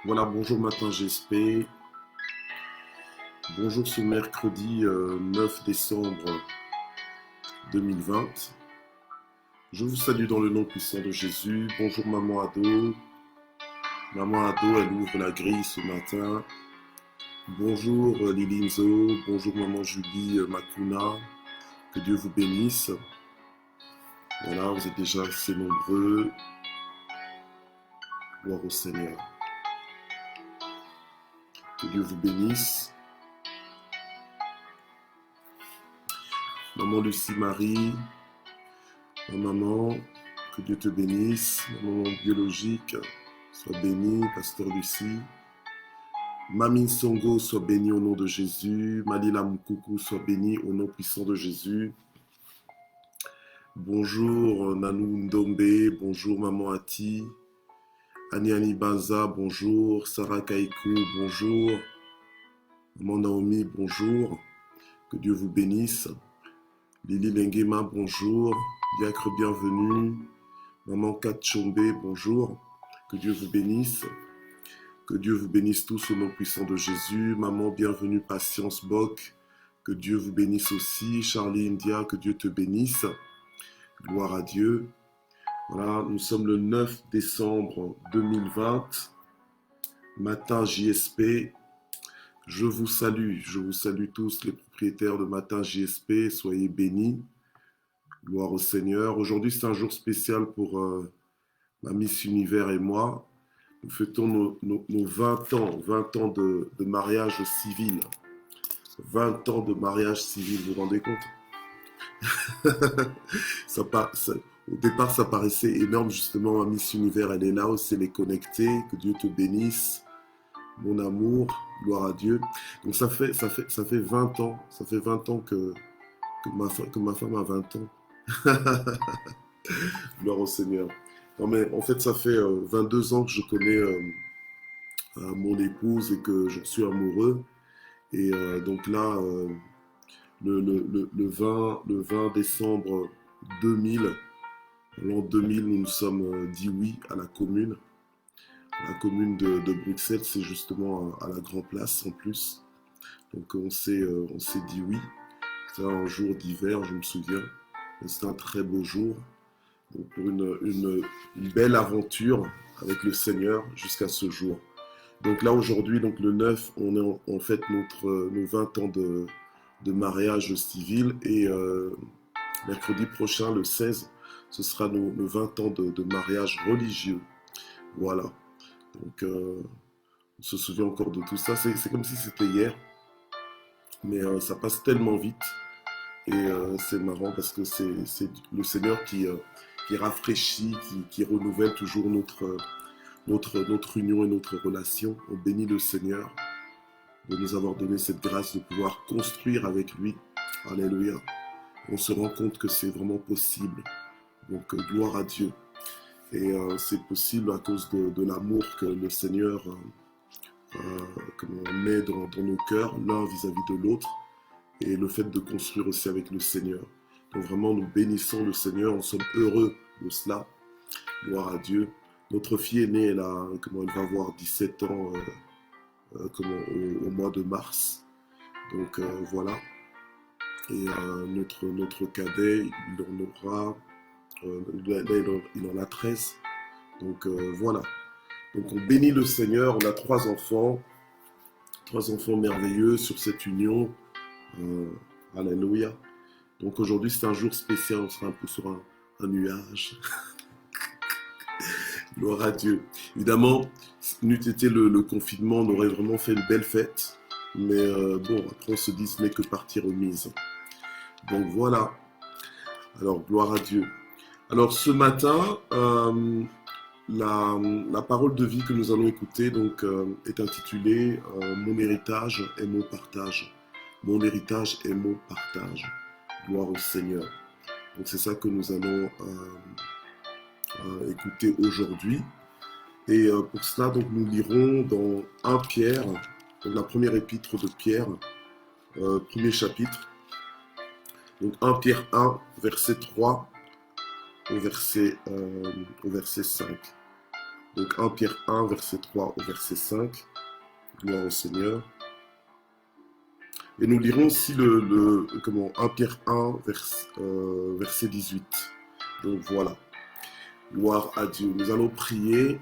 Voilà, bonjour matin GSP. Bonjour ce mercredi 9 décembre 2020. Je vous salue dans le nom puissant de Jésus. Bonjour maman Ado. Maman Ado, elle ouvre la grille ce matin. Bonjour Lily Nzo. Bonjour maman Julie Makuna. Que Dieu vous bénisse. Voilà, vous êtes déjà assez nombreux. Gloire au Seigneur. Que Dieu vous bénisse. Maman Lucie Marie. Maman, que Dieu te bénisse. Maman biologique, sois bénie. Pasteur Lucie. Mamine Songo, sois bénie au nom de Jésus. Malila Mukoko, sois bénie au nom puissant de Jésus. Bonjour Nanou Ndombe, bonjour Maman Ati. Ani Banza, bonjour. Sarah Kaikou, bonjour. Maman Naomi, bonjour. Que Dieu vous bénisse. Lily Lengema, bonjour. Diacre, bienvenue. Maman Katchombe, bonjour. Que Dieu vous bénisse. Que Dieu vous bénisse tous au nom puissant de Jésus. Maman, bienvenue. Patience Boc. Que Dieu vous bénisse aussi. Charlie India, que Dieu te bénisse. Gloire à Dieu. Voilà, nous sommes le 9 décembre 2020. Matin JSP. Je vous salue tous les propriétaires de Matin JSP. Soyez bénis. Gloire au Seigneur. Aujourd'hui, c'est un jour spécial pour ma Miss Univers et moi. Nous fêtons nos 20 ans de mariage civil. 20 ans de mariage civil, vous vous rendez compte? Au départ, ça paraissait énorme, justement. Ma Miss Univers, elle est là aussi, elle est connectée. Que Dieu te bénisse, mon amour, gloire à Dieu. Donc ça fait 20 ans. Ça fait 20 ans que ma femme a 20 ans. Gloire au Seigneur. Non mais en fait, ça fait 22 ans que je connais mon épouse et que j'en suis amoureux. Et donc là, le 20 décembre 2000, l'an 2000, nous nous sommes dit oui à la commune. La commune de Bruxelles, c'est justement à la Grand Place en plus. Donc on s'est dit oui. C'était un jour d'hiver, je me souviens. C'était un très beau jour. Donc pour une belle aventure avec le Seigneur jusqu'à ce jour. Donc là aujourd'hui, donc le 9, on fête nos 20 ans de mariage civil et mercredi prochain, le 16, ce sera nos 20 ans de mariage religieux. Voilà. Donc on se souvient encore de tout ça. C'est comme si c'était hier, mais ça passe tellement vite et c'est marrant parce que c'est le Seigneur qui rafraîchit, qui renouvelle toujours notre union et notre relation. On bénit le Seigneur de nous avoir donné cette grâce de pouvoir construire avec lui. Alléluia. On se rend compte que c'est vraiment possible. Donc gloire à Dieu. Et c'est possible à cause de l'amour que le Seigneur met dans nos cœurs, l'un vis-à-vis de l'autre, et le fait de construire aussi avec le Seigneur. Donc vraiment, nous bénissons le Seigneur, nous sommes heureux de cela. Gloire à Dieu. Notre fille aînée, elle va avoir 17 ans au mois de mars. Donc voilà. Et notre cadet, il en aura, il en a 13. Donc voilà. Donc on bénit le Seigneur, on a 3 enfants merveilleux sur cette union. Alléluia. Donc aujourd'hui c'est un jour spécial, on sera un peu sur un nuage. Gloire à Dieu. Évidemment, n'eût été le confinement, on aurait vraiment fait une belle fête. Mais bon, après on se dit ce n'est que partie remise. Donc voilà. Alors gloire à Dieu. Alors ce matin, la parole de vie que nous allons écouter donc, est intitulée Mon héritage et mon partage. Mon héritage et mon partage. Gloire au Seigneur. Donc c'est ça que nous allons écouter aujourd'hui. Et pour cela, donc, nous lirons dans 1 Pierre, donc la première épître de Pierre, premier chapitre. Donc 1 Pierre 1, verset 3 au verset 5. Donc 1 Pierre 1, verset 3 au verset 5. Gloire au Seigneur. Et nous lirons aussi 1 Pierre 1, verset 18. Donc voilà. Gloire à Dieu. Nous allons prier.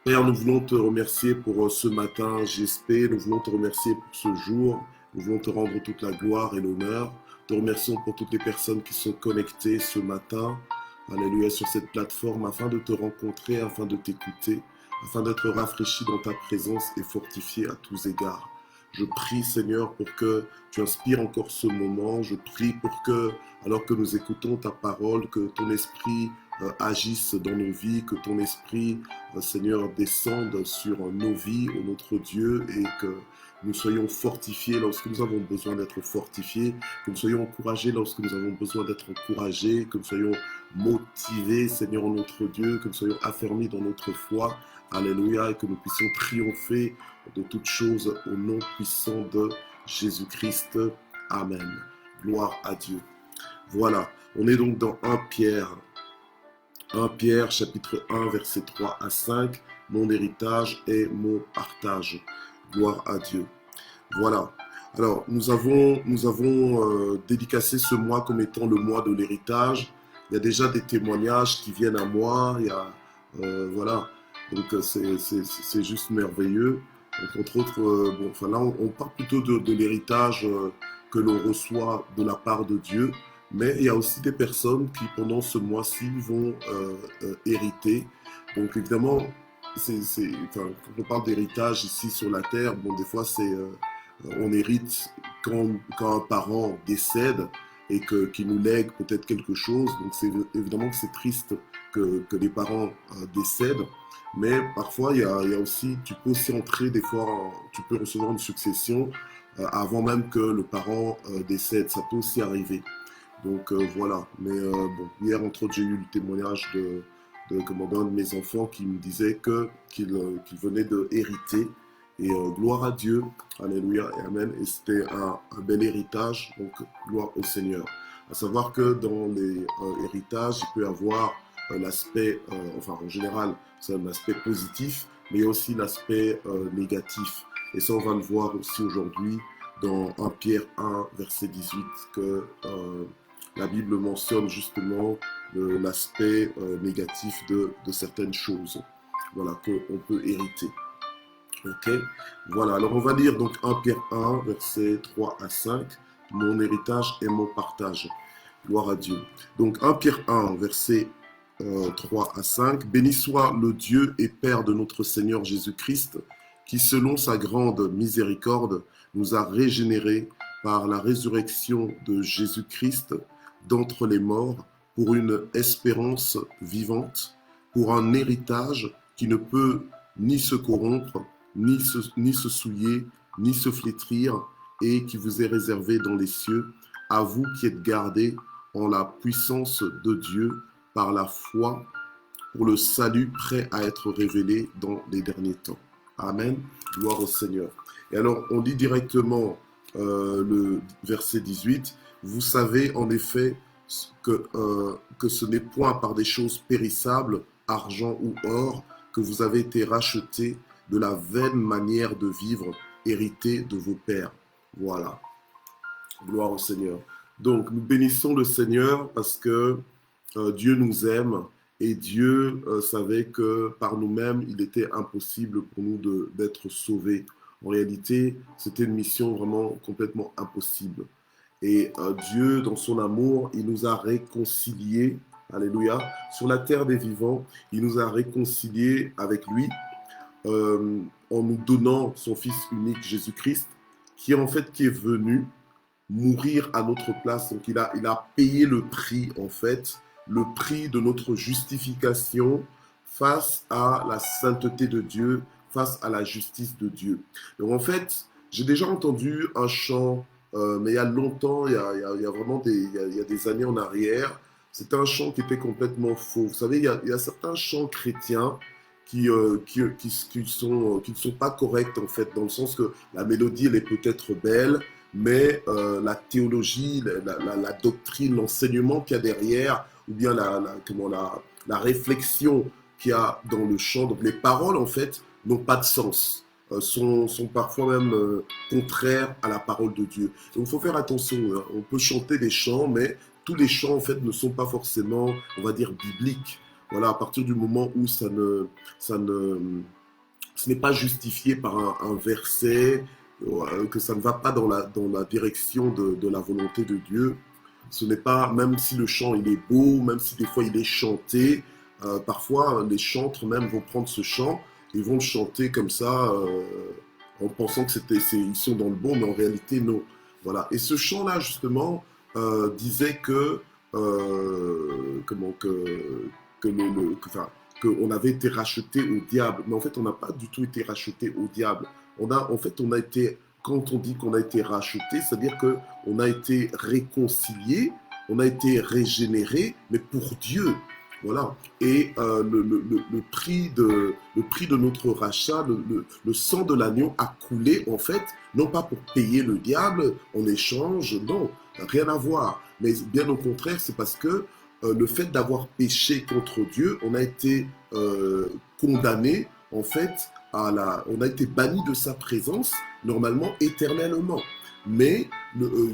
Père, nous voulons te remercier pour ce matin, GSP. Nous voulons te remercier pour ce jour. Nous voulons te rendre toute la gloire et l'honneur. Te remercions pour toutes les personnes qui sont connectées ce matin. Alléluia, sur cette plateforme, afin de te rencontrer, afin de t'écouter, afin d'être rafraîchi dans ta présence et fortifié à tous égards. Je prie, Seigneur, pour que tu inspires encore ce moment. Je prie pour que, alors que nous écoutons ta parole, que ton esprit agisse dans nos vies, que ton esprit, Seigneur, descende sur nos vies, ô notre Dieu, et que nous soyons fortifiés lorsque nous avons besoin d'être fortifiés, que nous soyons encouragés lorsque nous avons besoin d'être encouragés, que nous soyons motivés, Seigneur, notre Dieu, que nous soyons affermis dans notre foi. Alléluia, et que nous puissions triompher de toutes choses au nom puissant de Jésus-Christ. Amen. Gloire à Dieu. Voilà, on est donc dans 1 Pierre. 1 Pierre, chapitre 1, versets 3 à 5. Mon héritage et mon partage. Gloire à Dieu. Voilà. Alors, nous avons dédicacé ce mois comme étant le mois de l'héritage. Il y a déjà des témoignages qui viennent à moi. Il y a, voilà. Donc, c'est juste merveilleux. Donc, entre autres, là, on parle plutôt de l'héritage que l'on reçoit de la part de Dieu. Mais il y a aussi des personnes qui, pendant ce mois-ci, vont hériter. Donc, évidemment, quand on parle d'héritage ici sur la terre, bon, des fois, on hérite quand un parent décède et qu'il nous lègue peut-être quelque chose. Donc, évidemment que c'est triste que les parents décèdent. Mais parfois, il y a aussi, tu peux aussi entrer, des fois, tu peux recevoir une succession avant même que le parent décède. Ça peut aussi arriver. Donc voilà. Mais bon, hier, entre autres, j'ai eu le témoignage d'un de mes enfants qui me disait qu'il venait de hériter. Et gloire à Dieu, alléluia et amen. Et c'était un bel héritage, donc gloire au Seigneur. À savoir que dans les héritages, il peut y avoir l'aspect, en général, c'est un aspect positif, mais il y a aussi l'aspect négatif. Et ça, on va le voir aussi aujourd'hui dans 1 Pierre 1, verset 18, que la Bible mentionne justement l'aspect négatif de certaines choses, voilà, qu'on peut hériter. Ok, voilà, alors on va lire donc 1 Pierre 1, versets 3 à 5, mon héritage et mon partage. Gloire à Dieu. Donc 1 Pierre 1, versets 3 à 5, béni soit le Dieu et Père de notre Seigneur Jésus-Christ, qui selon sa grande miséricorde nous a régénérés par la résurrection de Jésus-Christ d'entre les morts pour une espérance vivante, pour un héritage qui ne peut ni se corrompre, ni se souiller, ni se flétrir, et qui vous est réservé dans les cieux, à vous qui êtes gardés en la puissance de Dieu par la foi, pour le salut prêt à être révélé dans les derniers temps. Amen. Gloire au Seigneur. Et alors, on lit directement le verset 18. Vous savez en effet que ce n'est point par des choses périssables, argent ou or, que vous avez été rachetés de la vaine manière de vivre héritée de vos pères. Voilà. Gloire au Seigneur. Donc, nous bénissons le Seigneur parce que Dieu nous aime et Dieu savait que par nous-mêmes, il était impossible pour nous d'être sauvés. En réalité, c'était une mission vraiment complètement impossible. Et Dieu, dans son amour, il nous a réconciliés, alléluia, sur la terre des vivants. Il nous a réconciliés avec lui en nous donnant son Fils unique, Jésus-Christ, qui est venu mourir à notre place. Donc il a payé le prix, en fait, le prix de notre justification face à la sainteté de Dieu, face à la justice de Dieu. Donc en fait, j'ai déjà entendu un chant, mais il y a longtemps, il y a vraiment il y a des années en arrière, c'était un chant qui était complètement faux. Vous savez, il y a certains chants chrétiens qui ne sont pas corrects, en fait, dans le sens que la mélodie, elle est peut-être belle, mais la théologie, la doctrine, l'enseignement qu'il y a derrière, ou bien la réflexion qu'il y a dans le chant. Donc les paroles, en fait, n'ont pas de sens, sont parfois même contraires à la parole de Dieu. Donc il faut faire attention, hein. On peut chanter des chants, mais tous les chants, en fait, ne sont pas forcément, on va dire, bibliques. Voilà, à partir du moment où ce n'est pas justifié par un verset, que ça ne va pas dans la direction de la volonté de Dieu. Ce n'est pas, même si le chant il est beau, même si des fois il est chanté, parfois les chantres même vont prendre ce chant, ils vont le chanter comme ça, en pensant que ils sont dans le bon, mais en réalité non. Voilà. Et ce chant-là justement disait qu'on avait été racheté au diable, mais en fait on n'a pas du tout été racheté au diable. On a été, quand on dit qu'on a été racheté, c'est-à-dire qu'on a été réconcilié, on a été régénéré, mais pour Dieu. Voilà. Et le prix de notre rachat, le sang de l'agneau a coulé, en fait, non pas pour payer le diable en échange, non, rien à voir. Mais bien au contraire, c'est parce que le fait d'avoir péché contre Dieu, on a été condamné, en fait, on a été banni de sa présence, normalement, éternellement. Mais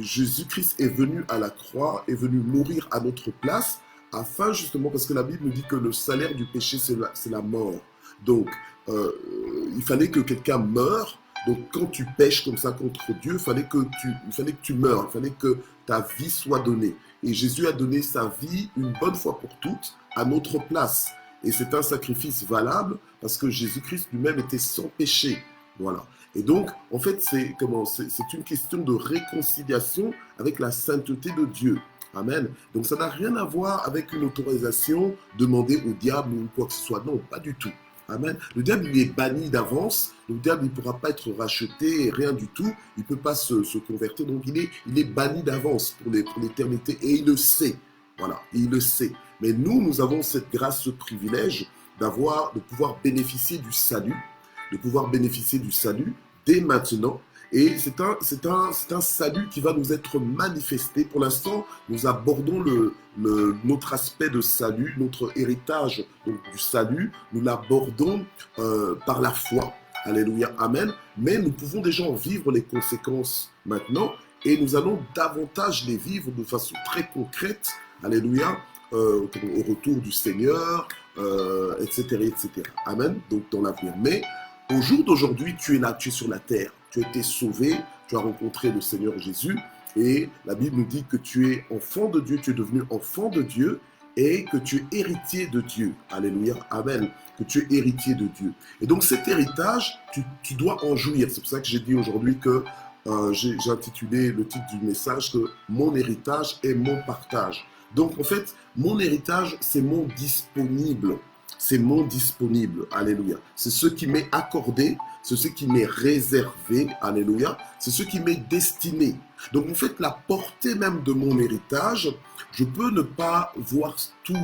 Jésus-Christ est venu à la croix, est venu mourir à notre place, afin justement, parce que la Bible nous dit que le salaire du péché, c'est la mort. Donc, il fallait que quelqu'un meure. Donc, quand tu pèches comme ça contre Dieu, il fallait que tu meurs, il fallait que ta vie soit donnée. Et Jésus a donné sa vie une bonne fois pour toutes à notre place. Et c'est un sacrifice valable parce que Jésus-Christ lui-même était sans péché. Voilà. Et donc, en fait, c'est une question de réconciliation avec la sainteté de Dieu. Amen. Donc, ça n'a rien à voir avec une autorisation demandée au diable ou quoi que ce soit. Non, pas du tout. Amen. Le diable, il est banni d'avance. Le diable, il ne pourra pas être racheté, rien du tout. Il ne peut pas se convertir. Donc, il est banni d'avance pour l'éternité. Et il le sait. Voilà, il le sait. Mais nous avons cette grâce, ce privilège de pouvoir bénéficier du salut, dès maintenant. Et c'est un salut qui va nous être manifesté. Pour l'instant, nous abordons notre aspect de salut, notre héritage donc, du salut. Nous l'abordons par la foi. Alléluia, amen. Mais nous pouvons déjà en vivre les conséquences maintenant. Et nous allons davantage les vivre de façon très concrète. Alléluia, au retour du Seigneur, etc., etc. Amen. Donc dans l'avenir. Mais au jour d'aujourd'hui, tu es là, tu es sur la terre. Tu as été sauvé, tu as rencontré le Seigneur Jésus et la Bible nous dit que tu es enfant de Dieu, tu es devenu enfant de Dieu et que tu es héritier de Dieu. Alléluia, amen. Que tu es héritier de Dieu. Et donc cet héritage, tu dois en jouir. C'est pour ça que j'ai dit aujourd'hui que j'ai intitulé le titre du message que mon héritage est mon partage. Donc en fait, mon héritage, c'est mon disponible. C'est mon disponible, alléluia. C'est ce qui m'est accordé, c'est ce qui m'est réservé, alléluia. C'est ce qui m'est destiné. Donc en fait, la portée même de mon héritage, je peux ne pas voir tout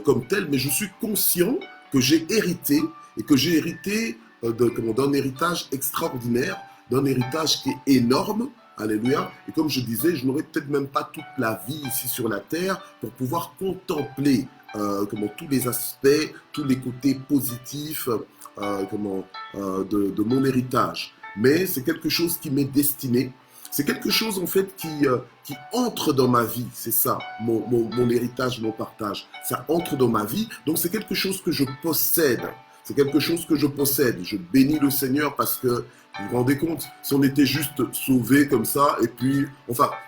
comme tel, mais je suis conscient que j'ai hérité et que j'ai hérité d'un héritage extraordinaire, d'un héritage qui est énorme, alléluia. Et comme je disais, je n'aurai peut-être même pas toute la vie ici sur la terre pour pouvoir contempler tous les aspects, tous les côtés positifs de mon héritage. Mais c'est quelque chose qui m'est destiné. C'est quelque chose en fait qui entre dans ma vie. C'est ça, mon héritage, mon partage. Ça entre dans ma vie. Donc c'est quelque chose que je possède. C'est quelque chose que je possède. Je bénis le Seigneur parce que, vous vous rendez compte, si on était juste sauvé comme ça, et puis,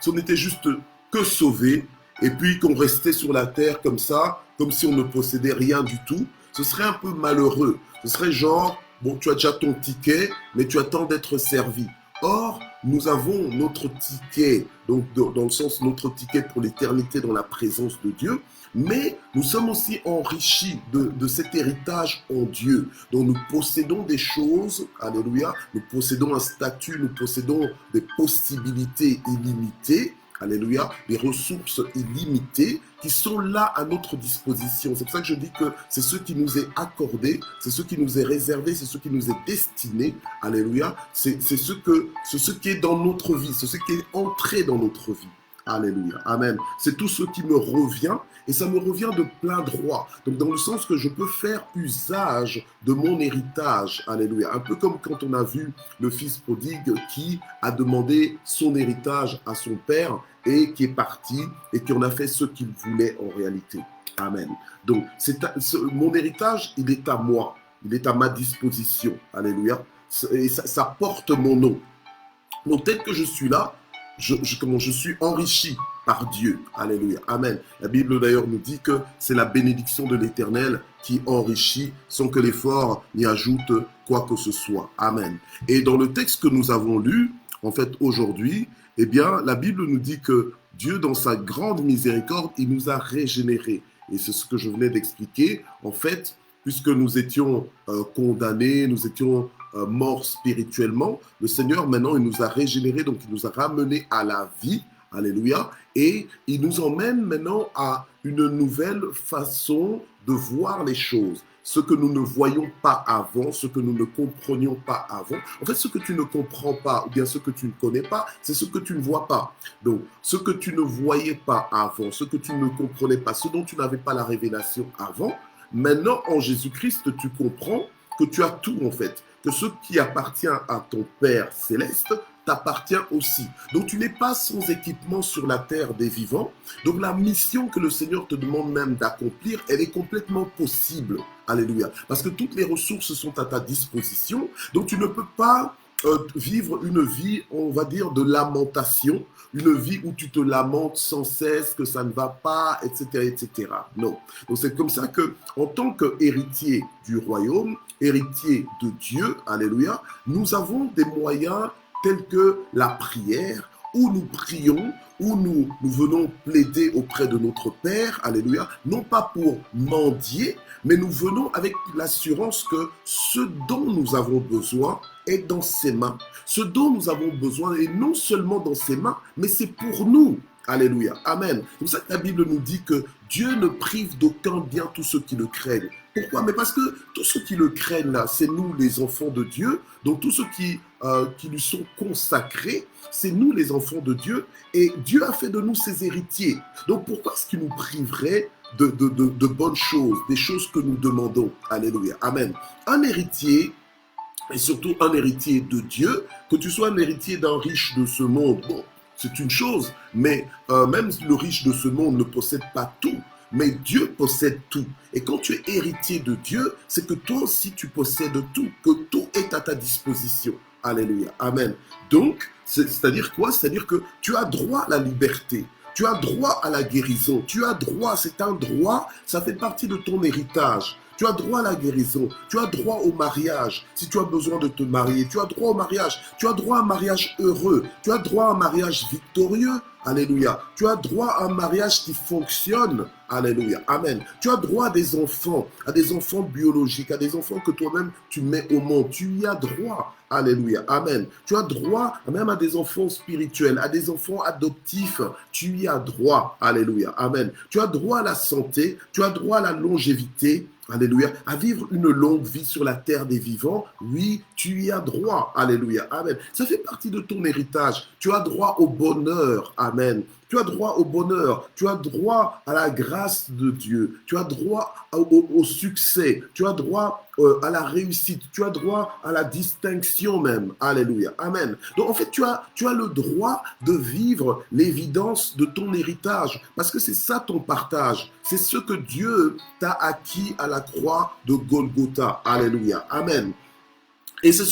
si on était juste que sauvé, et puis qu'on restait sur la terre comme ça, comme si on ne possédait rien du tout, ce serait un peu malheureux. Ce serait genre, bon, tu as déjà ton ticket, mais tu attends d'être servi. Or, nous avons notre ticket, donc dans le sens notre ticket pour l'éternité dans la présence de Dieu, mais nous sommes aussi enrichis de cet héritage en Dieu. Donc nous possédons des choses, alléluia, nous possédons un statut, nous possédons des possibilités illimitées, alléluia, des ressources illimitées qui sont là à notre disposition. C'est pour ça que je dis que c'est ce qui nous est accordé, c'est ce qui nous est réservé, c'est ce qui nous est destiné, alléluia, c'est ce qui est dans notre vie, c'est ce qui est entré dans notre vie. Alléluia. Amen. C'est tout ce qui me revient et ça me revient de plein droit. Donc dans le sens que je peux faire usage de mon héritage. Alléluia. Un peu comme quand on a vu le fils prodigue qui a demandé son héritage à son père et qui est parti et qui en a fait ce qu'il voulait en réalité. Amen. Donc mon héritage, il est à moi. Il est à ma disposition. Alléluia. Et ça porte mon nom. Donc tel que je suis là, je suis enrichi par Dieu. Alléluia. Amen. La Bible d'ailleurs nous dit que c'est la bénédiction de l'Éternel qui enrichit sans que l'effort n'y ajoute quoi que ce soit. Amen. Et dans le texte que nous avons lu, en fait aujourd'hui, eh bien, la Bible nous dit que Dieu, dans sa grande miséricorde, il nous a régénérés. Et c'est ce que je venais d'expliquer. En fait, puisque nous étions condamnés, nous étions morts spirituellement, le Seigneur, maintenant, il nous a régénérés, donc il nous a ramenés à la vie. Alléluia. Et il nous emmène maintenant à une nouvelle façon de voir les choses. Ce que nous ne voyions pas avant, ce que nous ne comprenions pas avant. En fait, ce que tu ne comprends pas, ou bien ce que tu ne connais pas, c'est ce que tu ne vois pas. Donc, ce que tu ne voyais pas avant, ce que tu ne comprenais pas, ce dont tu n'avais pas la révélation avant, maintenant, en Jésus-Christ, tu comprends que tu as tout, en fait. Que ce qui appartient à ton Père céleste t'appartient aussi. Donc, tu n'es pas sans équipement sur la terre des vivants. Donc, la mission que le Seigneur te demande même d'accomplir, elle est complètement possible. Alléluia. Parce que toutes les ressources sont à ta disposition. Donc, tu ne peux pas vivre une vie, on va dire, de lamentation, une vie où tu te lamentes sans cesse, que ça ne va pas, etc., etc. Non. Donc, c'est comme ça que, en tant qu'héritier du royaume, héritier de Dieu, alléluia, nous avons des moyens tels que la prière, où nous prions, où nous venons plaider auprès de notre Père, alléluia, non pas pour mendier, mais nous venons avec l'assurance que ce dont nous avons besoin est dans ses mains. Ce dont nous avons besoin est non seulement dans ses mains, mais c'est pour nous. Alléluia. Amen. C'est pour ça que la Bible nous dit que Dieu ne prive d'aucun bien tous ceux qui le craignent. Pourquoi? Mais parce que tous ceux qui le craignent, là, c'est nous les enfants de Dieu. Donc tous ceux qui lui sont consacrés, c'est nous les enfants de Dieu. Et Dieu a fait de nous ses héritiers. Donc pourquoi est-ce qu'il nous priverait de bonnes choses, des choses que nous demandons? Alléluia. Amen. Un héritier, et surtout un héritier de Dieu, que tu sois un héritier d'un riche de ce monde, bon, c'est une chose, mais même le riche de ce monde ne possède pas tout, mais Dieu possède tout. Et quand tu es héritier de Dieu, c'est que toi aussi tu possèdes tout, que tout est à ta disposition. Alléluia. Amen. Donc, c'est-à-dire quoi? C'est-à-dire que tu as droit à la liberté. Tu as droit à la guérison. Tu as droit, c'est un droit, ça fait partie de ton héritage. Tu as droit à la guérison, tu as droit au mariage, si tu as besoin de te marier, tu as droit au mariage, tu as droit à un mariage heureux, tu as droit à un mariage victorieux, alléluia, tu as droit à un mariage qui fonctionne, alléluia, amen, tu as droit à des enfants biologiques, à des enfants que toi-même tu mets au monde, tu y as droit, alléluia, amen, tu as droit même à des enfants spirituels, à des enfants adoptifs, tu y as droit, alléluia, amen, tu as droit à la santé, tu as droit à la longévité, alléluia, à vivre une longue vie sur la terre des vivants, oui, tu y as droit, alléluia, amen. Ça fait partie de ton héritage, tu as droit au bonheur, amen. Tu as droit au bonheur, tu as droit à la grâce de Dieu, tu as droit au succès, tu as droit à la réussite, tu as droit à la distinction même. Alléluia. Amen. Donc en fait, tu as le droit de vivre l'évidence de ton héritage parce que c'est ça ton partage. C'est ce que Dieu t'a acquis à la croix de Golgotha. Alléluia. Amen. Et c'est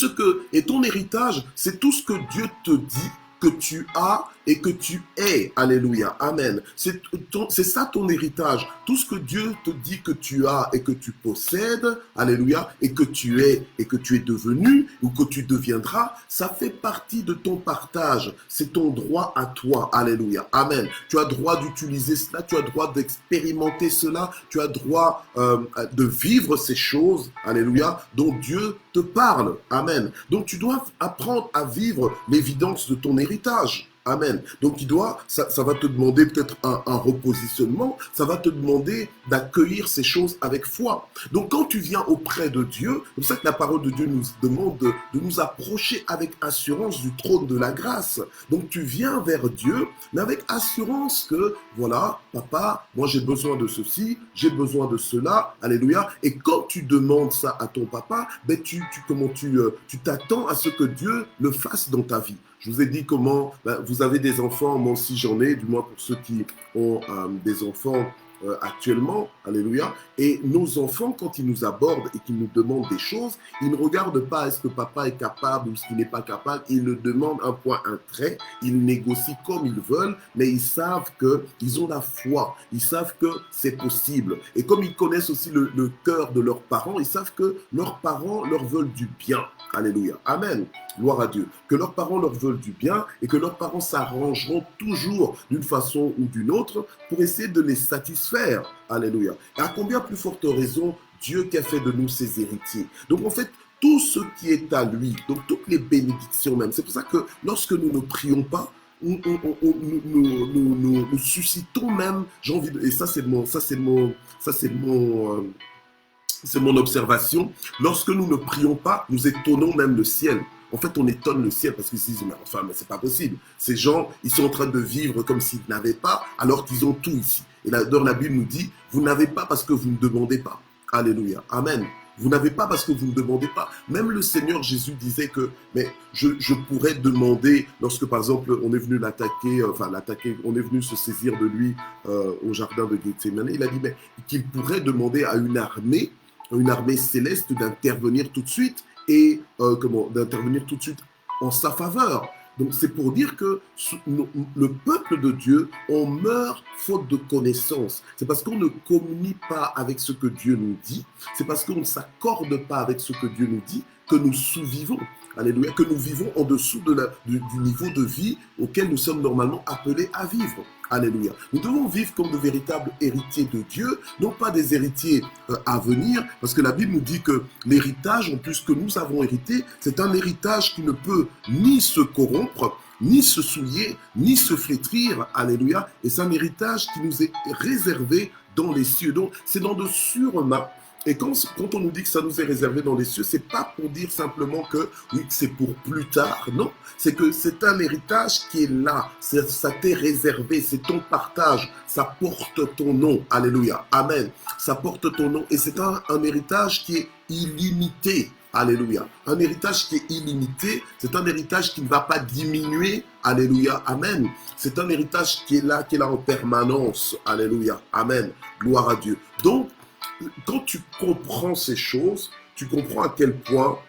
et ton héritage, c'est tout ce que Dieu te dit que tu as et que tu es. Alléluia. Amen. C'est ça ton héritage. Tout ce que Dieu te dit que tu as et que tu possèdes, alléluia, et que tu es devenu ou que tu deviendras, ça fait partie de ton partage. C'est ton droit à toi. Alléluia. Amen. Tu as droit d'utiliser cela, tu as droit d'expérimenter cela, tu as droit de vivre ces choses, alléluia, dont Dieu te parle. Amen. Donc tu dois apprendre à vivre l'évidence de ton héritage. Amen. Donc ça va te demander peut-être un repositionnement, ça va te demander d'accueillir ces choses avec foi. Donc quand tu viens auprès de Dieu, c'est pour ça que la parole de Dieu nous demande de nous approcher avec assurance du trône de la grâce. Donc tu viens vers Dieu, mais avec assurance que, voilà, papa, moi j'ai besoin de ceci, j'ai besoin de cela, alléluia. Et quand tu demandes ça à ton papa, ben tu t'attends à ce que Dieu le fasse dans ta vie. Je vous ai dit comment, vous avez des enfants, moi aussi j'en ai, du moins pour ceux qui ont des enfants actuellement, alléluia, et nos enfants, quand ils nous abordent et qu'ils nous demandent des choses, ils ne regardent pas est-ce que papa est capable ou ce qu'il n'est pas capable, ils le demandent un point, un trait, ils négocient comme ils veulent, mais ils savent qu'ils ont la foi, ils savent que c'est possible, et comme ils connaissent aussi le cœur de leurs parents, ils savent que leurs parents leur veulent du bien, alléluia, amen, gloire à Dieu, que leurs parents leur veulent du bien et que leurs parents s'arrangeront toujours d'une façon ou d'une autre pour essayer de les satisfaire. Alléluia. Et à combien plus forte raison Dieu qui a fait de nous ses héritiers. Donc en fait, tout ce qui est à lui, donc toutes les bénédictions même, c'est pour ça que lorsque nous ne prions pas, nous suscitons même, j'ai envie de, et c'est mon observation, lorsque nous ne prions pas, nous étonnons même le ciel. En fait, on étonne le ciel parce qu'ils se disent, mais enfin, mais c'est pas possible. Ces gens, ils sont en train de vivre comme s'ils n'avaient pas, alors qu'ils ont tout ici. Et là, la Bible nous dit, vous n'avez pas parce que vous ne demandez pas. Alléluia. Amen. Vous n'avez pas parce que vous ne demandez pas. Même le Seigneur Jésus disait que, mais je pourrais demander, lorsque par exemple on est venu l'attaquer, on est venu se saisir de lui au jardin de Gethsémane, il a dit mais qu'il pourrait demander à une armée céleste d'intervenir tout de suite et d'intervenir tout de suite en sa faveur. Donc c'est pour dire que le peuple de Dieu, on meurt faute de connaissance. C'est parce qu'on ne communie pas avec ce que Dieu nous dit, c'est parce qu'on ne s'accorde pas avec ce que Dieu nous dit que nous sous-vivons. Alléluia, que nous vivons en dessous du niveau de vie auquel nous sommes normalement appelés à vivre. Alléluia. Nous devons vivre comme de véritables héritiers de Dieu, non pas des héritiers à venir, parce que la Bible nous dit que l'héritage, en plus que nous avons hérité, c'est un héritage qui ne peut ni se corrompre, ni se souiller, ni se flétrir. Alléluia. Et c'est un héritage qui nous est réservé dans les cieux. Donc, c'est dans de sûres mains. Et quand on nous dit que ça nous est réservé dans les cieux, c'est pas pour dire simplement que oui, c'est pour plus tard, non. C'est que c'est un héritage qui est là, ça t'est réservé, c'est ton partage, ça porte ton nom, alléluia, amen. Ça porte ton nom et c'est un héritage qui est illimité, alléluia. Un héritage qui est illimité, c'est un héritage qui ne va pas diminuer, alléluia, amen. C'est un héritage qui est là en permanence, alléluia, amen, gloire à Dieu. Donc, quand tu comprends ces choses, tu comprends à quel point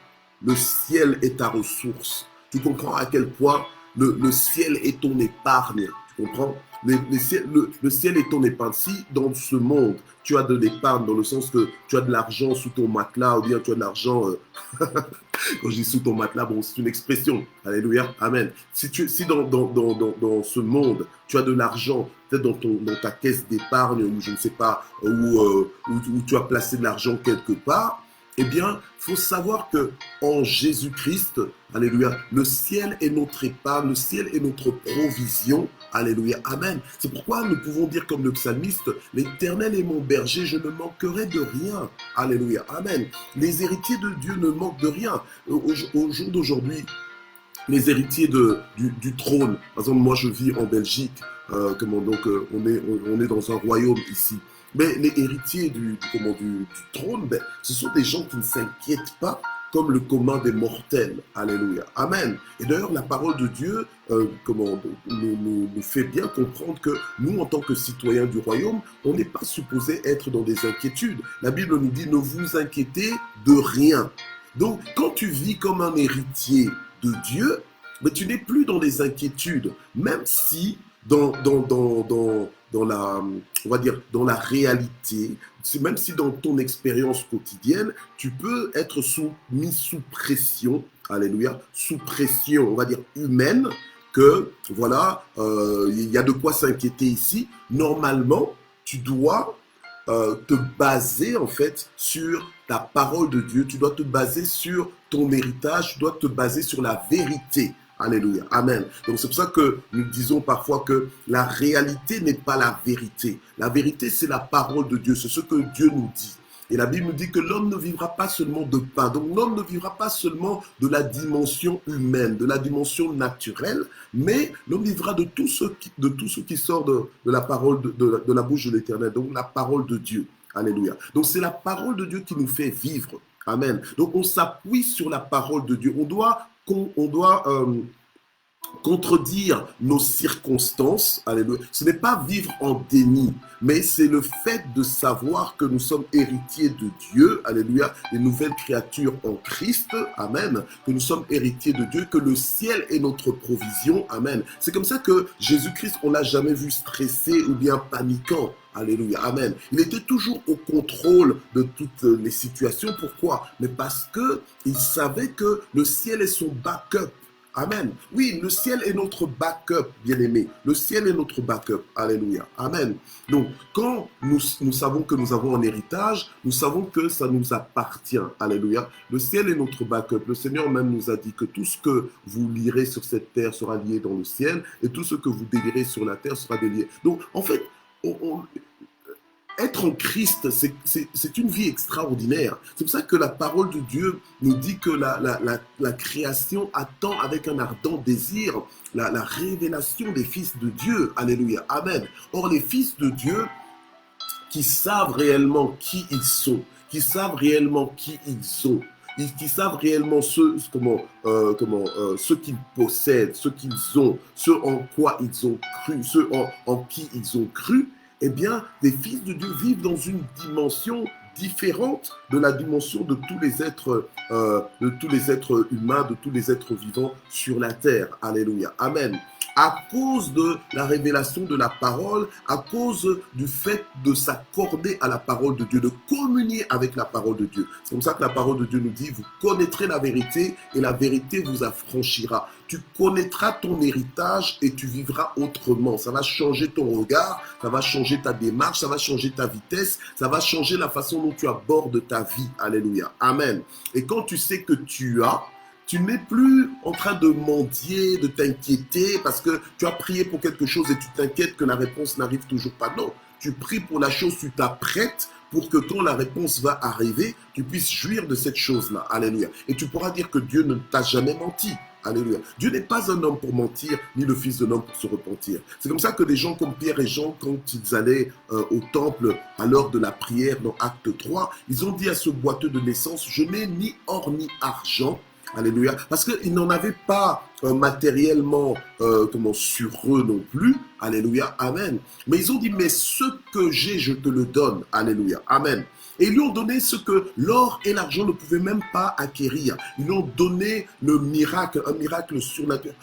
le ciel est ta ressource. Tu comprends à quel point le ciel est ton épargne. Tu comprends? Le ciel est ton épargne. Si dans ce monde, tu as de l'épargne, dans le sens que tu as de l'argent sous ton matelas, ou bien tu as de l'argent... Quand je dis sous ton matelas, bon, c'est une expression. Alléluia, amen. Si dans ce monde, tu as de l'argent, peut-être dans ta caisse d'épargne, ou je ne sais pas, où tu as placé de l'argent quelque part, eh bien, il faut savoir que en Jésus-Christ, alléluia, le ciel est notre épargne, le ciel est notre provision, alléluia, amen. C'est pourquoi nous pouvons dire comme le psalmiste, l'Éternel est mon berger, je ne manquerai de rien, alléluia, amen. Les héritiers de Dieu ne manquent de rien. Au jour d'aujourd'hui, les héritiers du trône, par exemple, moi je vis en Belgique, on est dans un royaume ici. Mais les héritiers du trône, ce sont des gens qui ne s'inquiètent pas comme le commun des mortels. Alléluia. Amen. Et d'ailleurs, la parole de Dieu nous fait bien comprendre que nous, en tant que citoyens du royaume, on n'est pas supposé être dans des inquiétudes. La Bible nous dit, ne vous inquiétez de rien. Donc, quand tu vis comme un héritier de Dieu, mais tu n'es plus dans des inquiétudes, même si dans la réalité, même si dans ton expérience quotidienne, tu peux être mis sous pression, alléluia, sous pression, on va dire humaine, que voilà, il y a de quoi s'inquiéter ici. Normalement, tu dois te baser en fait sur ta parole de Dieu, tu dois te baser sur ton héritage, tu dois te baser sur la vérité. Alléluia. Amen. Donc c'est pour ça que nous disons parfois que la réalité n'est pas la vérité. La vérité, c'est la parole de Dieu. C'est ce que Dieu nous dit. Et la Bible nous dit que l'homme ne vivra pas seulement de pain. Donc l'homme ne vivra pas seulement de la dimension humaine, de la dimension naturelle, mais l'homme vivra de tout ce qui sort de la parole, de la bouche de l'Éternel, donc la parole de Dieu. Alléluia. Donc c'est la parole de Dieu qui nous fait vivre. Amen. Donc on s'appuie sur la parole de Dieu. On doit contredire nos circonstances. Alléluia. Ce n'est pas vivre en déni, mais c'est le fait de savoir que nous sommes héritiers de Dieu, alléluia, des nouvelles créatures en Christ, amen, que nous sommes héritiers de Dieu, que le ciel est notre provision, amen. C'est comme ça que Jésus-Christ, on l'a jamais vu stressé ou bien paniquant. Alléluia, amen. Il était toujours au contrôle de toutes les situations. Pourquoi? Mais parce que il savait que le ciel est son backup. Amen. Oui, le ciel est notre backup, bien-aimé. Le ciel est notre backup. Alléluia. Amen. Donc, quand nous savons que nous avons un héritage, nous savons que ça nous appartient. Alléluia. Le ciel est notre backup. Le Seigneur même nous a dit que tout ce que vous lirez sur cette terre sera lié dans le ciel et tout ce que vous délirez sur la terre sera délié. Donc, en fait, être en Christ, c'est une vie extraordinaire. C'est pour ça que la parole de Dieu nous dit que la création attend avec un ardent désir la révélation des fils de Dieu. Alléluia. Amen. Or, les fils de Dieu qui savent réellement qui ils sont, qui savent réellement qui ils sont, qui savent réellement ce qu'ils possèdent, ce qu'ils ont, ce en quoi ils ont cru, ce en qui ils ont cru, eh bien, les fils de Dieu vivent dans une dimension différente de la dimension de tous les êtres humains, de tous les êtres vivants sur la terre. Alléluia. Amen. À cause de la révélation de la parole, à cause du fait de s'accorder à la parole de Dieu, de communier avec la parole de Dieu. C'est comme ça que la parole de Dieu nous dit, vous connaîtrez la vérité et la vérité vous affranchira. Tu connaîtras ton héritage et tu vivras autrement. Ça va changer ton regard, ça va changer ta démarche, ça va changer ta vitesse, ça va changer la façon dont tu abordes ta vie. Alléluia. Amen. Et quand tu sais que tu n'es plus en train de mendier, de t'inquiéter parce que tu as prié pour quelque chose et tu t'inquiètes que la réponse n'arrive toujours pas. Non, tu pries pour la chose, tu t'apprêtes pour que quand la réponse va arriver, tu puisses jouir de cette chose-là. Alléluia. Et tu pourras dire que Dieu ne t'a jamais menti. Alléluia. Dieu n'est pas un homme pour mentir, ni le fils d'un homme pour se repentir. C'est comme ça que des gens comme Pierre et Jean, quand ils allaient au temple à l'heure de la prière dans Acte 3, ils ont dit à ce boiteux de naissance, je n'ai ni or ni argent. Alléluia. Parce qu'ils n'en avaient pas matériellement sur eux non plus. Alléluia. Amen. Mais ils ont dit, mais ce que j'ai, je te le donne. Alléluia. Amen. Et ils lui ont donné ce que l'or et l'argent ne pouvaient même pas acquérir. Ils lui ont donné le miracle, un miracle surnaturel,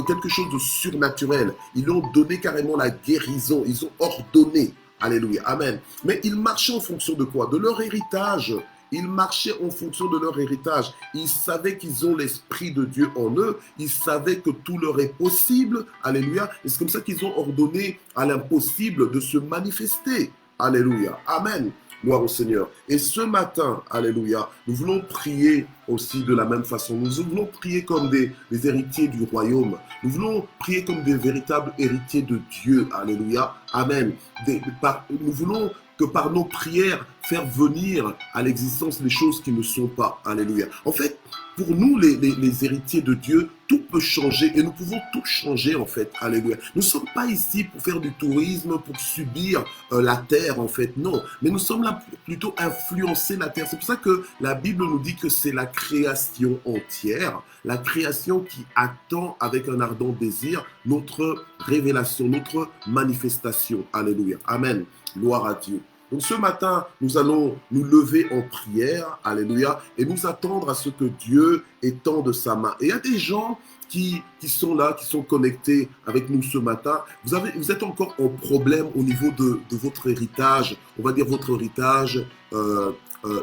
quelque chose de surnaturel. Ils lui ont donné carrément la guérison. Ils ont ordonné. Alléluia. Amen. Mais ils marchaient en fonction de quoi? De leur héritage. Ils marchaient en fonction de leur héritage. Ils savaient qu'ils ont l'Esprit de Dieu en eux. Ils savaient que tout leur est possible. Alléluia. Et c'est comme ça qu'ils ont ordonné à l'impossible de se manifester. Alléluia. Amen. Gloire au Seigneur. Et ce matin, alléluia, nous voulons prier aussi de la même façon. Nous voulons prier comme des héritiers du royaume. Nous voulons prier comme des véritables héritiers de Dieu. Alléluia. Amen. Nous voulons que par nos prières, faire venir à l'existence les choses qui ne sont pas. Alléluia. En fait, pour nous, les héritiers de Dieu, tout peut changer et nous pouvons tout changer en fait. Alléluia. Nous ne sommes pas ici pour faire du tourisme, pour subir la terre en fait. Non, mais nous sommes là pour plutôt influencer la terre. C'est pour ça que la Bible nous dit que c'est la création entière, la création qui attend avec un ardent désir notre révélation, notre manifestation. Alléluia. Amen. Gloire à Dieu. Donc ce matin, nous allons nous lever en prière, alléluia, et nous attendre à ce que Dieu étende sa main. Et il y a des gens qui sont là, qui sont connectés avec nous ce matin. Vous êtes encore en problème au niveau de votre héritage, on va dire votre héritage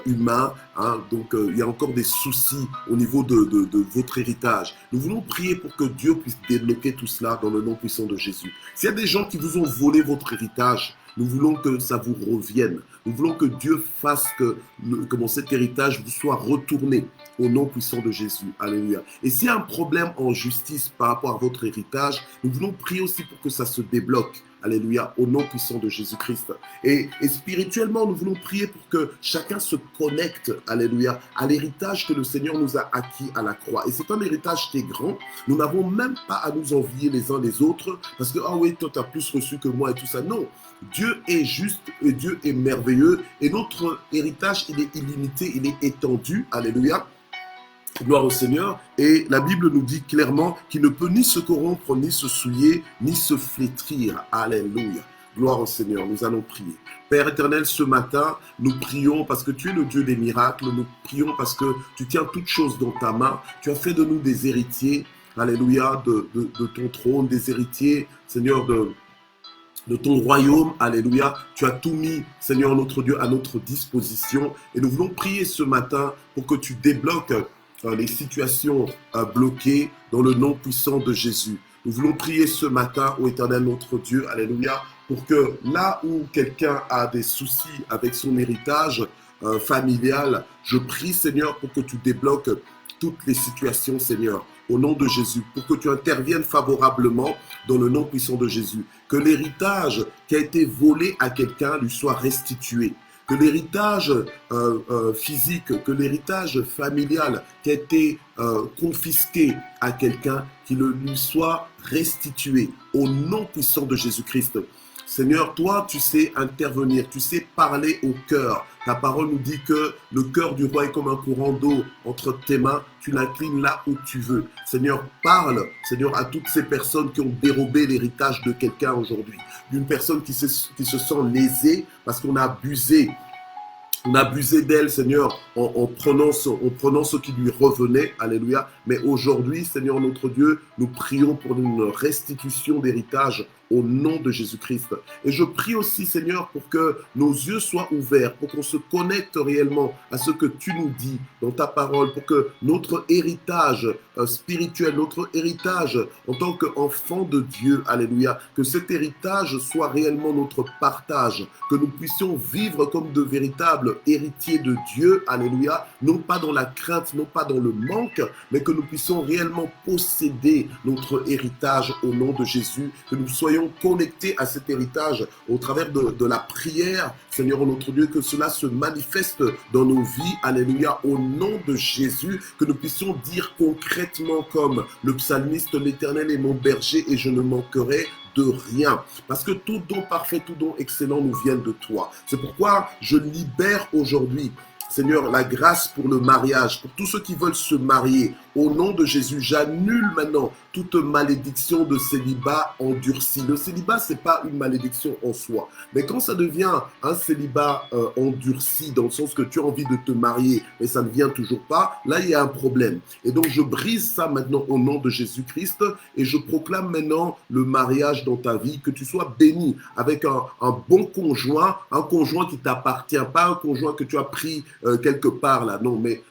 humain. Hein, donc il y a encore des soucis au niveau de votre héritage. Nous voulons prier pour que Dieu puisse débloquer tout cela dans le nom puissant de Jésus. S'il y a des gens qui vous ont volé votre héritage, Nous voulons que ça vous revienne. Nous voulons que Dieu fasse que cet héritage vous soit retourné au nom puissant de Jésus. Alléluia. Et s'il y a un problème en justice par rapport à votre héritage, nous voulons prier aussi pour que ça se débloque. Alléluia, au nom puissant de Jésus-Christ. Et spirituellement, nous voulons prier pour que chacun se connecte, alléluia, à l'héritage que le Seigneur nous a acquis à la croix. Et c'est un héritage qui est grand. Nous n'avons même pas à nous envier les uns les autres, parce que, ah oui, toi, tu as plus reçu que moi et tout ça. Non, Dieu est juste et Dieu est merveilleux. Et notre héritage, il est illimité, il est étendu, alléluia. Gloire au Seigneur. Et la Bible nous dit clairement qu'il ne peut ni se corrompre, ni se souiller, ni se flétrir. Alléluia. Gloire au Seigneur. Nous allons prier. Père éternel, ce matin, nous prions parce que tu es le Dieu des miracles. Nous prions parce que tu tiens toutes choses dans ta main. Tu as fait de nous des héritiers. Alléluia. De ton trône, des héritiers, Seigneur, de ton royaume, alléluia. Tu as tout mis, Seigneur notre Dieu, à notre disposition. Et nous voulons prier ce matin pour que tu débloques les situations bloquées dans le nom puissant de Jésus. Nous voulons prier ce matin, ô Éternel notre Dieu, alléluia, pour que là où quelqu'un a des soucis avec son héritage familial, je prie, Seigneur, pour que tu débloques toutes les situations, Seigneur, au nom de Jésus, pour que tu interviennes favorablement dans le nom puissant de Jésus, que l'héritage qui a été volé à quelqu'un lui soit restitué. Que l'héritage physique, que l'héritage familial qui a été confisqué à quelqu'un, qu'il lui soit restitué au nom puissant de Jésus-Christ. Seigneur, toi, tu sais intervenir, tu sais parler au cœur. Ta parole nous dit que le cœur du roi est comme un courant d'eau entre tes mains. Tu l'inclines là où tu veux. Seigneur, parle, Seigneur, à toutes ces personnes qui ont dérobé l'héritage de quelqu'un aujourd'hui. D'une personne qui se sent lésée parce qu'on a abusé. On a abusé d'elle, Seigneur, en prenant ce qui lui revenait. Alléluia. Mais aujourd'hui, Seigneur notre Dieu, nous prions pour une restitution d'héritage au nom de Jésus-Christ. Et je prie aussi, Seigneur, pour que nos yeux soient ouverts, pour qu'on se connecte réellement à ce que tu nous dis dans ta parole, pour que notre héritage spirituel, notre héritage en tant qu'enfant de Dieu, alléluia, que cet héritage soit réellement notre partage, que nous puissions vivre comme de véritables héritiers de Dieu, alléluia, non pas dans la crainte, non pas dans le manque, mais que nous puissions réellement posséder notre héritage au nom de Jésus, que nous soyons connectés à cet héritage au travers de la prière, Seigneur notre Dieu, que cela se manifeste dans nos vies, alléluia, au nom de Jésus, que nous puissions dire concrètement comme le psalmiste, l'Éternel est mon berger et je ne manquerai de rien. Parce que tout don parfait, tout don excellent nous vient de toi. C'est pourquoi je libère aujourd'hui, Seigneur, la grâce pour le mariage, pour tous ceux qui veulent se marier. Au nom de Jésus, j'annule maintenant toute malédiction de célibat endurci. Le célibat, ce n'est pas une malédiction en soi. Mais quand ça devient un célibat endurci, dans le sens que tu as envie de te marier, mais ça ne vient toujours pas, là, il y a un problème. Et donc, je brise ça maintenant au nom de Jésus-Christ et je proclame maintenant le mariage dans ta vie, que tu sois béni avec un bon conjoint, un conjoint qui t'appartient, pas un conjoint que tu as pris quelque part là, non, mais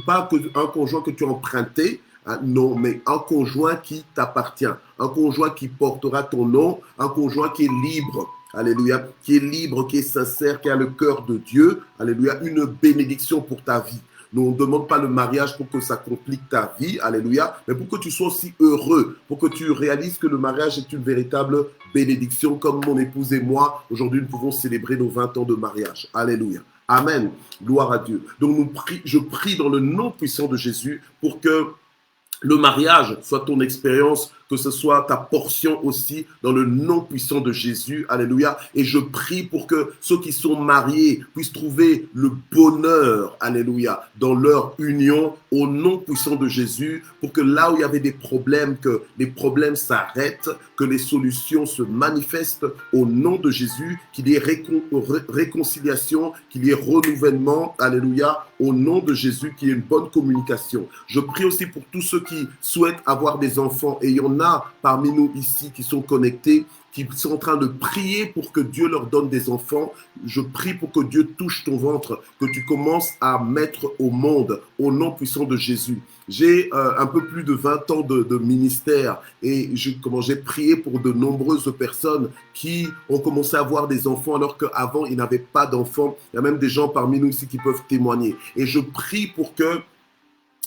pas un conjoint que tu as emprunté, hein, non, mais un conjoint qui t'appartient, un conjoint qui portera ton nom, un conjoint qui est libre, alléluia, qui est libre, qui est sincère, qui a le cœur de Dieu, alléluia, une bénédiction pour ta vie. Nous, on ne demande pas le mariage pour que ça complique ta vie, alléluia, mais pour que tu sois aussi heureux, pour que tu réalises que le mariage est une véritable bénédiction, comme mon épouse et moi, aujourd'hui, nous pouvons célébrer nos 20 ans de mariage, alléluia. Amen. Gloire à Dieu. Donc, je prie dans le nom puissant de Jésus pour que le mariage soit ton expérience, que ce soit ta portion aussi dans le nom puissant de Jésus. Alléluia. Et je prie pour que ceux qui sont mariés puissent trouver le bonheur, alléluia, dans leur union au nom puissant de Jésus, pour que là où il y avait des problèmes, que les problèmes s'arrêtent, que les solutions se manifestent au nom de Jésus, qu'il y ait réconciliation, qu'il y ait renouvellement, alléluia, au nom de Jésus, qu'il y ait une bonne communication. Je prie aussi pour tous ceux qui souhaitent avoir des enfants, et il y en a parmi nous ici qui sont connectés, qui sont en train de prier pour que Dieu leur donne des enfants. Je prie pour que Dieu touche ton ventre, que tu commences à mettre au monde au nom puissant de Jésus. J'ai un peu plus de 20 ans de ministère et j'ai prié pour de nombreuses personnes qui ont commencé à avoir des enfants alors qu'avant, ils n'avaient pas d'enfants. Il y a même des gens parmi nous ici qui peuvent témoigner. Et je prie pour que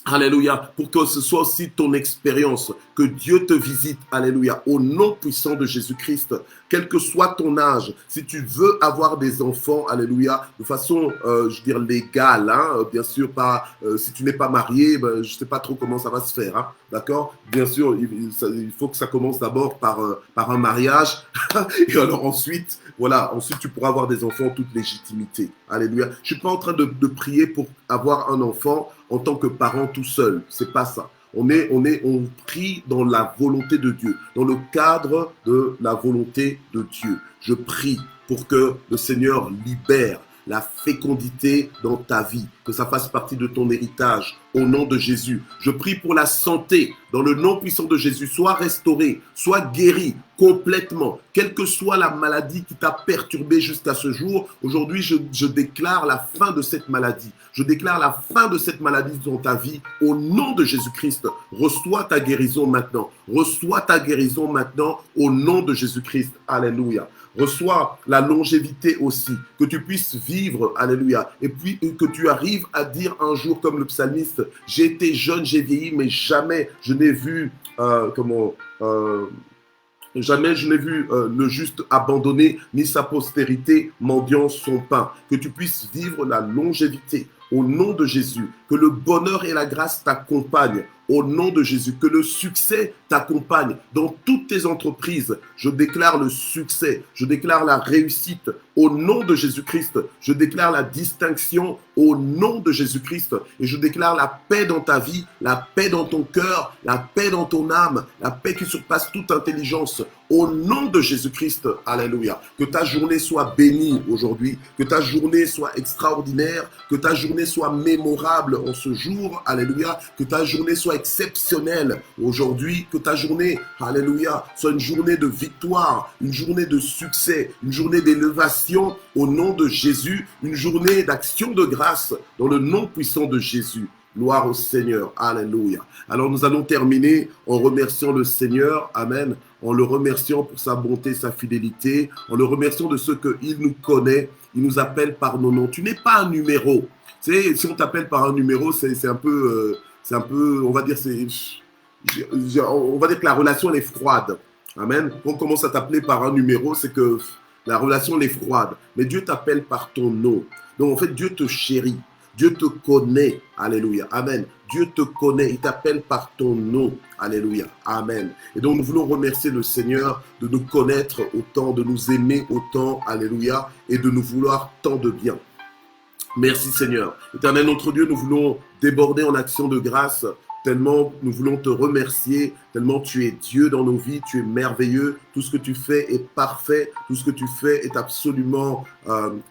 alléluia, pour que ce soit aussi ton expérience, que Dieu te visite, alléluia, au nom puissant de Jésus-Christ, quel que soit ton âge, si tu veux avoir des enfants, alléluia, de façon, je veux dire, légale, hein, bien sûr, pas, si tu n'es pas marié, ben, je ne sais pas trop comment ça va se faire, hein, d'accord? Bien sûr, il faut que ça commence d'abord par un mariage, et alors ensuite, voilà, ensuite tu pourras avoir des enfants en toute légitimité, alléluia. Je ne suis pas en train de prier pour avoir un enfant en tant que parent tout seul, c'est pas ça. On prie dans la volonté de Dieu, dans le cadre de la volonté de Dieu. Je prie pour que le Seigneur libère la fécondité dans ta vie, que ça fasse partie de ton héritage, au nom de Jésus. Je prie pour la santé, dans le nom puissant de Jésus, sois restauré, sois guéri complètement, quelle que soit la maladie qui t'a perturbé jusqu'à ce jour. Aujourd'hui, je déclare la fin de cette maladie. Je déclare la fin de cette maladie dans ta vie, au nom de Jésus-Christ. Reçois ta guérison maintenant. Reçois ta guérison maintenant, au nom de Jésus-Christ. Alléluia. Reçois la longévité aussi, que tu puisses vivre, alléluia, et puis que tu arrives à dire un jour comme le psalmiste, j'ai été jeune, j'ai vieilli, mais jamais je n'ai vu, jamais je n'ai vu le juste abandonné, ni sa postérité mendiant son pain. Que tu puisses vivre la longévité au nom de Jésus, que le bonheur et la grâce t'accompagnent au nom de Jésus, que le succès t'accompagne dans toutes tes entreprises. Je déclare le succès, je déclare la réussite au nom de Jésus-Christ. Je déclare la distinction au nom de Jésus-Christ et je déclare la paix dans ta vie, la paix dans ton cœur, la paix dans ton âme, la paix qui surpasse toute intelligence au nom de Jésus-Christ. Alléluia. Que ta journée soit bénie aujourd'hui, que ta journée soit extraordinaire, que ta journée soit mémorable en ce jour. Alléluia. Que ta journée soit exceptionnelle aujourd'hui, que ta journée, alléluia, soit une journée de victoire, une journée de succès, une journée d'élévation au nom de Jésus, une journée d'action de grâce dans le nom puissant de Jésus. Gloire au Seigneur. Alléluia. Alors nous allons terminer en remerciant le Seigneur. Amen. En le remerciant pour sa bonté, sa fidélité, en le remerciant de ce qu'il nous connaît. Il nous appelle par nos noms. Tu n'es pas un numéro. Tu sais, si on t'appelle par un numéro, c'est un peu... on va dire, on va dire que la relation elle est froide. Amen. Quand on commence à t'appeler par un numéro, c'est que la relation elle est froide. Mais Dieu t'appelle par ton nom. Donc en fait, Dieu te chérit. Dieu te connaît. Alléluia. Amen. Dieu te connaît. Il t'appelle par ton nom. Alléluia. Amen. Et donc nous voulons remercier le Seigneur de nous connaître autant, de nous aimer autant. Alléluia. Et de nous vouloir tant de bien. Merci Seigneur. Éternel notre Dieu, nous voulons déborder en action de grâce, tellement nous voulons te remercier, tellement tu es Dieu dans nos vies, tu es merveilleux, tout ce que tu fais est parfait, tout ce que tu fais est absolument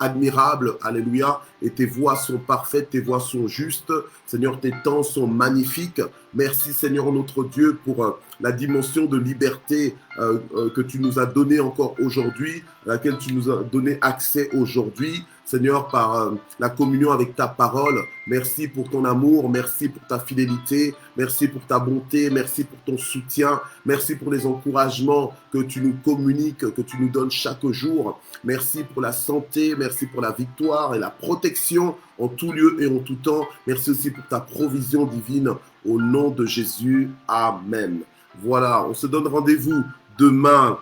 admirable, alléluia, et tes voies sont parfaites, tes voies sont justes, Seigneur, tes temps sont magnifiques. Merci Seigneur notre Dieu pour la dimension de liberté que tu nous as donnée encore aujourd'hui, à laquelle tu nous as donné accès aujourd'hui. Seigneur, par la communion avec ta parole, merci pour ton amour, merci pour ta fidélité, merci pour ta bonté, merci pour ton soutien, merci pour les encouragements que tu nous communiques, que tu nous donnes chaque jour. Merci pour la santé, merci pour la victoire et la protection en tout lieu et en tout temps. Merci aussi pour ta provision divine au nom de Jésus. Amen. Voilà, on se donne rendez-vous demain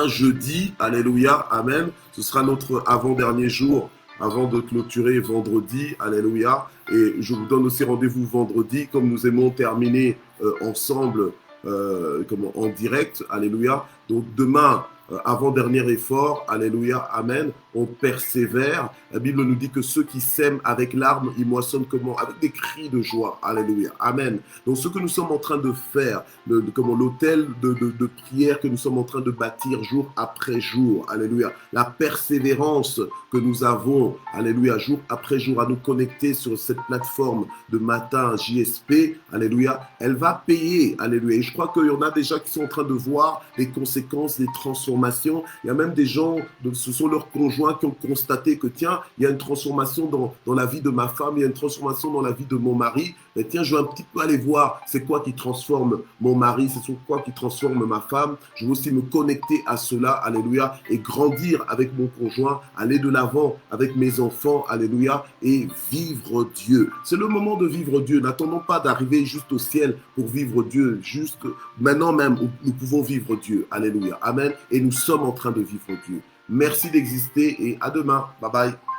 jeudi, alléluia, amen. Ce sera notre avant-dernier jour avant de clôturer vendredi, alléluia. Et je vous donne aussi rendez-vous vendredi, comme nous aimons terminer ensemble en direct, alléluia. Donc demain, avant-dernier effort, alléluia, amen, on persévère. La Bible nous dit que ceux qui sèment avec larmes, ils moissonnent comment? Avec des cris de joie, alléluia, amen. Donc ce que nous sommes en train de faire, l'autel de prière que nous sommes en train de bâtir jour après jour, alléluia, la persévérance que nous avons, alléluia, jour après jour à nous connecter sur cette plateforme de matin JSP, alléluia, elle va payer, alléluia. Et je crois qu'il y en a déjà qui sont en train de voir les conséquences, les transformations. Il y a même des gens, ce sont leurs conjoints qui ont constaté que tiens, il y a une transformation dans la vie de ma femme, il y a une transformation dans la vie de mon mari. Mais tiens, je vais un petit peu aller voir c'est quoi qui transforme mon mari, c'est quoi qui transforme ma femme. Je veux aussi me connecter à cela, alléluia, et grandir avec mon conjoint, aller de l'avant avec mes enfants, alléluia, et vivre Dieu. C'est le moment de vivre Dieu. N'attendons pas d'arriver juste au ciel pour vivre Dieu. Juste maintenant même, nous pouvons vivre Dieu. Alléluia. Amen. Et nous sommes en train de vivre Dieu. Merci d'exister et à demain. Bye bye.